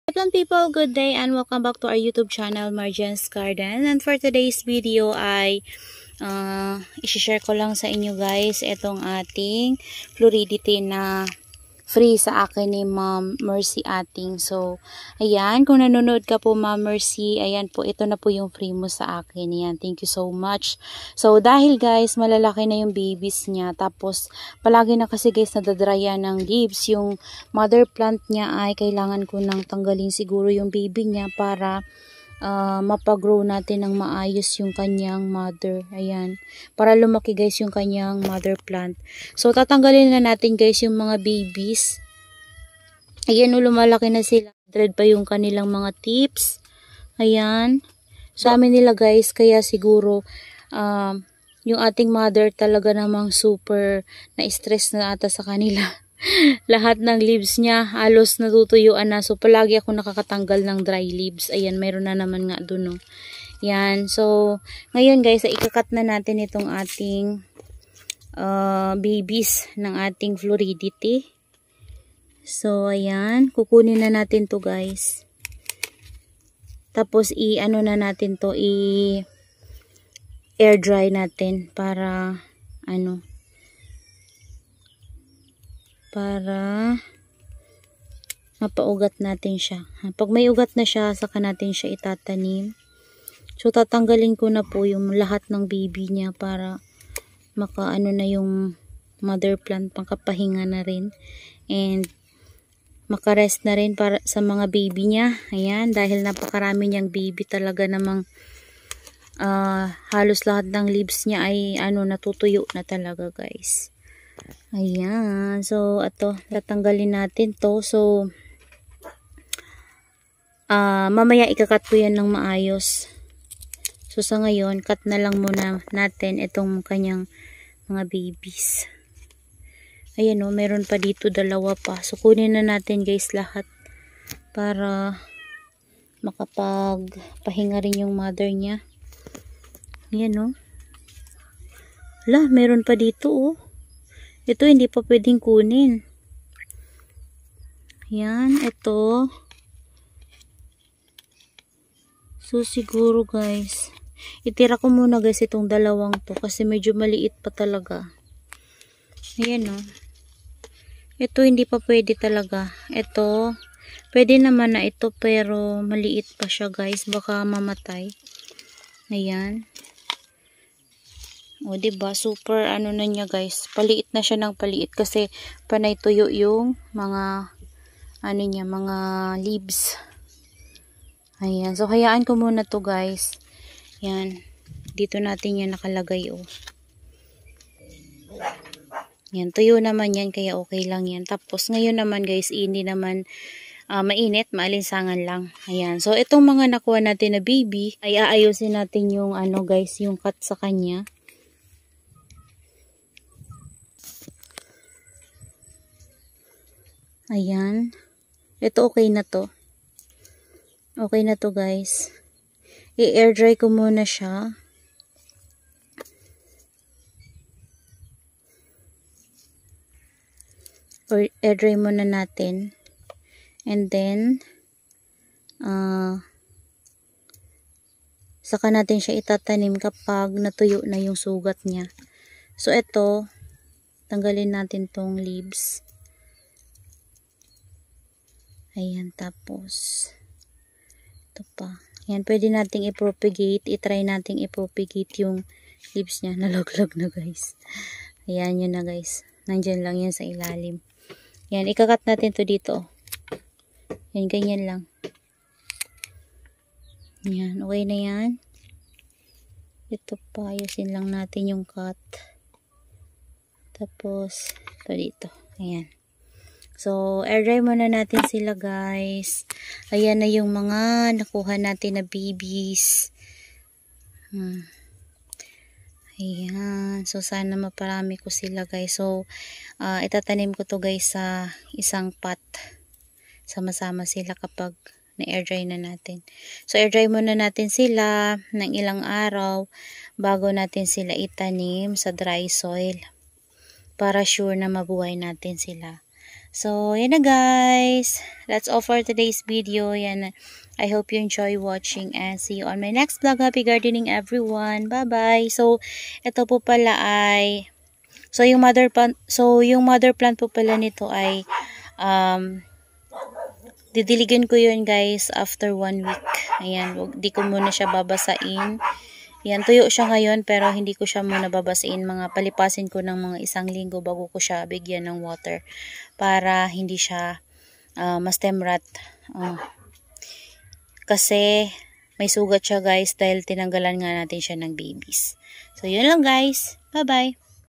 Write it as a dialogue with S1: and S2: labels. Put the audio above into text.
S1: Plant people, good day and welcome back to our YouTube channel, Marjan's Garden. And for today's video ay i-share ko lang sa inyo guys itong ating Floridity na free sa akin ni Ma'am Mercy ating. So, ayan, kung nanonood ka po Ma'am Mercy, ayan po, ito na po yung free mo sa akin. Ayan, thank you so much. So, dahil guys, malalaki na yung babies niya, tapos palagi na kasi guys nadadryan ng leaves, yung mother plant niya ay kailangan ko nang tanggalin siguro yung baby niya para mapagrow natin ng maayos yung kanyang mother. Ayan. Para lumaki guys yung kanyang mother plant. So, tatanggalin na natin guys yung mga babies. Ayan, lumalaki na sila. Dread pa yung kanilang mga tips. Ayan. Sa amin nila guys, kaya siguro yung ating mother talaga namang super na-stress na ata sa kanila. Lahat ng leaves niya halos natutuyuan na, so palagi ako nakakatanggal ng dry leaves. Ayan, mayroon na naman nga dun, no. Yan, so ngayon guys, ikakat na natin itong ating babies ng ating Floridity. So ayan, kukunin na natin to guys, tapos i-ano na natin to, air dry natin para para mapaugat natin siya. Pag may ugat na siya, saka natin siya itatanim. So, tatanggalin ko na po yung lahat ng baby niya para makaano na yung mother plant, pangkapahinga na rin. And makarest na rin para sa mga baby niya. Ayan, dahil napakarami niyang baby talaga namang halos lahat ng leaves niya ay natutuyo na talaga guys. Ayan, so ito, tatanggalin natin to. So mamaya ikakat ko yan ng maayos. So sa ngayon, cut na lang muna natin itong kanyang mga babies. Ayan o, meron pa dito dalawa pa. So kunin na natin guys lahat para makapagpahinga rin yung mother niya. Ayan o. Wala, meron pa dito o. Ito hindi pa pwedeng kunin. Yan, ito. So siguro guys, itira ko muna guys itong dalawang to kasi medyo maliit pa talaga. Ayan o. Ito hindi pa pwede talaga. Ito, pwede naman na ito pero maliit pa siya guys. Baka mamatay. Ayan. O, diba? Super na niya guys. Paliit na siya ng paliit kasi panay tuyo yung mga niya, mga leaves. Ayan. So, hayaan ko muna to guys. Yan. Dito natin yan nakalagay o. Yan. Tuyo naman yan kaya okay lang yan. Tapos, ngayon naman guys, hindi naman mainit, maalinsangan lang. Ayan. So, itong mga nakuha natin na baby, ay aayusin natin yung guys, yung cut sa kanya. Ayan. Ito okay na to. Okay na to guys. I-air dry ko muna siya. Or air dry muna natin. And then saka natin siya itatanim kapag natuyo na yung sugat niya. So ito, tanggalin natin tong leaves. Ayan, tapos ito pa. Ayan, pwede nating i-propagate. I-try nating i-propagate yung leaves niya. Nalaglag na guys. Ayan, yun na guys. Nandyan lang yan sa ilalim. Ayan, ikakat natin to dito. Ayan, ganyan lang. Ayan, okay na yan. Ito pa, ayusin lang natin yung cut. Tapos, ito dito. Ayan. So, air dry muna natin sila guys. Ayan na yung mga nakuha natin na babies. Ayan. So, sana maparami ko sila guys. So, itatanim ko to guys sa isang pot. Sama-sama sila kapag na-air dry na natin. So, air dry muna natin sila ng ilang araw bago natin sila itanim sa dry soil. Para sure na mabuhay natin sila. So, yan na guys. That's all for today's video. Yan. I hope you enjoy watching and see you on my next vlog. Happy gardening everyone. Bye-bye. So, ito po pala ay yung mother plant po pala nito ay didiligan ko yun guys after 1 week. Ayan, di ko muna siya babasain. Ayan, tuyo siya ngayon pero hindi ko siya muna babasain. Mga palipasin ko ng mga 1 linggo bago ko siya bigyan ng water para hindi siya ma-stem rot. Kasi may sugat siya guys dahil tinanggalan nga natin siya ng babies. So, yun lang guys. Bye-bye.